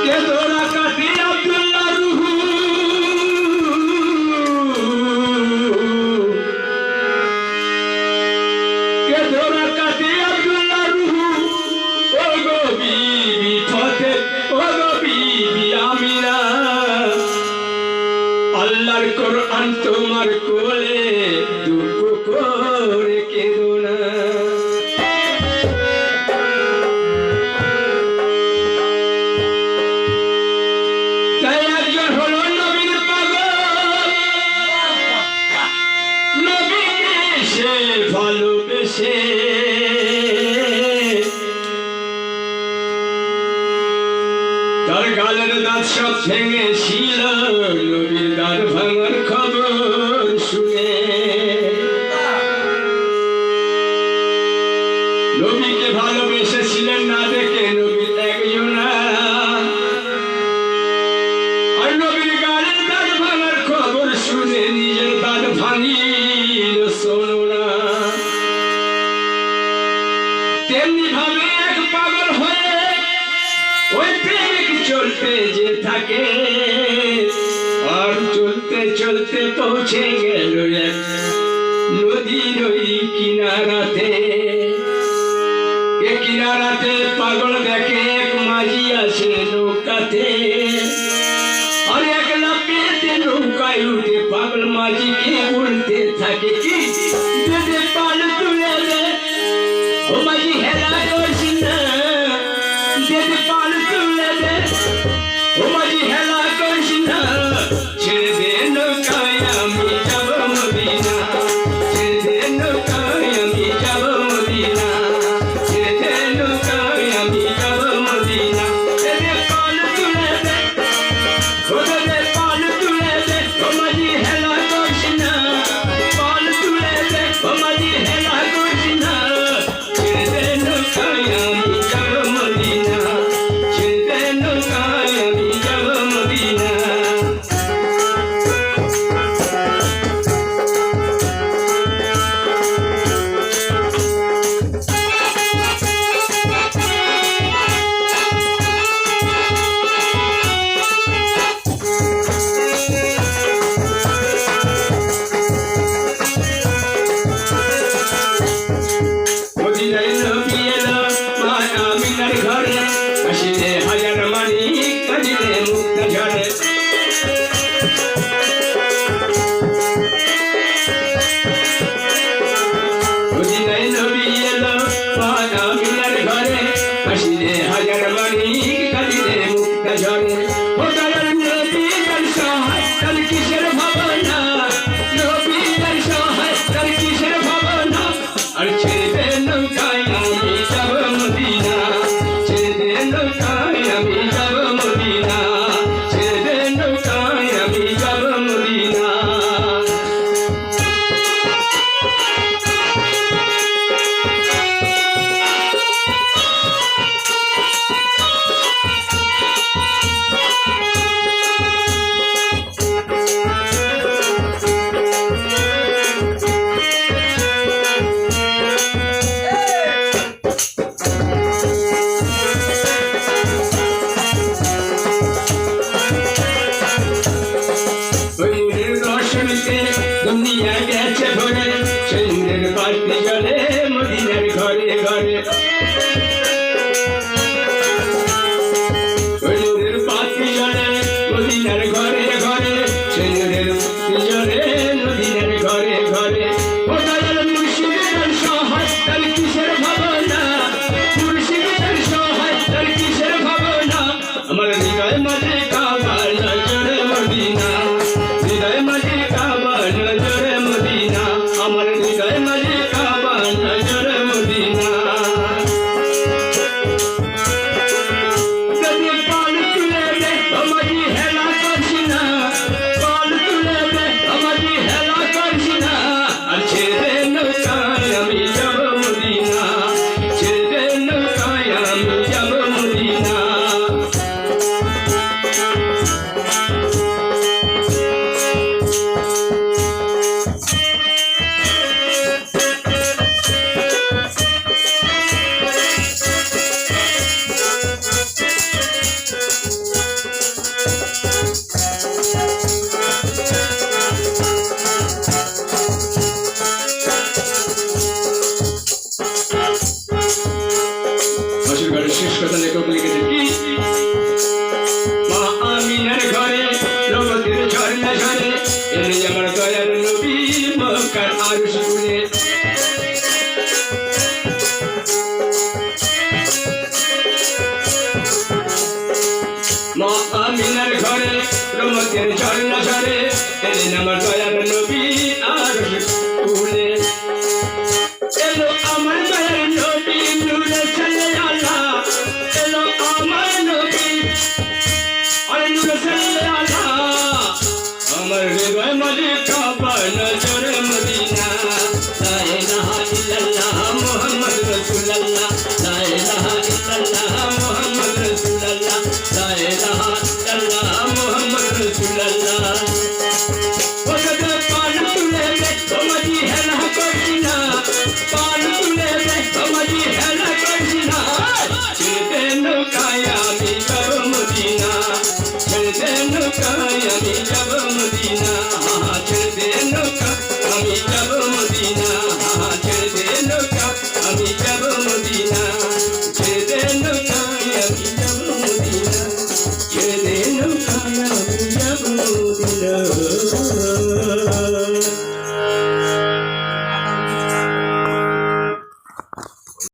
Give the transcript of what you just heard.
কে দোরা কাটি আব্দুল্লাহ রুহু কে দোরা কাটি আব্দুল্লাহ রুহু ও গো বিবি ফতে ও গো বিবি আমিনা আল্লাহর কোরআন তোমার কোলে দুঃখ করে কেঁদো না তাই একজন হলো নবীর পাগল নবীকে সে ভালোবেসে তার গালের দাঁত সব ভেঙেছিল নবীর দাঁত ভাঙার খবর শুনে নবীকে ভালোবেসেছিলেন না দেখে নবীর একজনা আর নবীর গালের দাঁত ভাঙার খবর শুনে নিজের দাঁত ভাঙিল শোনো না তেমনি ভাবে এক পাগল হয়ে ওই প্রেমিক চলতে যে থাকে আর চলতে চলতে পৌঁছে গেল এক নদীর ওই কিনারাতে কিনারাতে পাগল দেখে এক মাঝি আছে নৌকাতে আর একলা পেতে নৌকায় উঠে পাগল মাঝিকে উঠতে থাকে কি যদি পাল তুলে দে ও মাঝি হেলা করছি না যদি পাল তুলে দে ও মাঝি হেলা করছি না ছেড়ে দে নৌকায় আমি যাব মদিনা ছেড়ে দে নৌকায় আমি যাব মদিনা ছেড়ে দে নৌকায় আমি যাব মদিনা ছেড়ে পাল তুলে দে ও দে পাল তুলে দে ও মাঝি হেলা করছি না পাল তুলে দে ও মাঝি হেলা করছি না ছেড়ে দে নৌকায় আমি যাব মদিনা ছেড়ে দে নৌকায় আমি যাব মদিনা মদিনায় নবী এলো মা আমিনার ঘরে হাসিলে হাজার মানিক কাঁদিলে মুক্ত ঝরে মদিনায় নবী এলো মা আমিনার ঘরে হাসিলে হাজার মানিক কাঁদিলে মুক্ত ঝরে ও দয়াল নবী তার সহায় তার কিসের ভাবনা নবী তার সহায় তার কিসের ভাবনা আর ছেড়ে দে নৌকায় আমি যাব মদিনা ছেড়ে দে নৌকায় আমি যাব মদিনা ছেড়ে দে নৌকায় আমি যাব মদিনা এলে আমার দয়ার নবী মক্কার আরশ গুনে মা আমিনার ঘরে রহমতের ঝর্ণা ঝরে এলেন আমার দয়ার নবী আরশ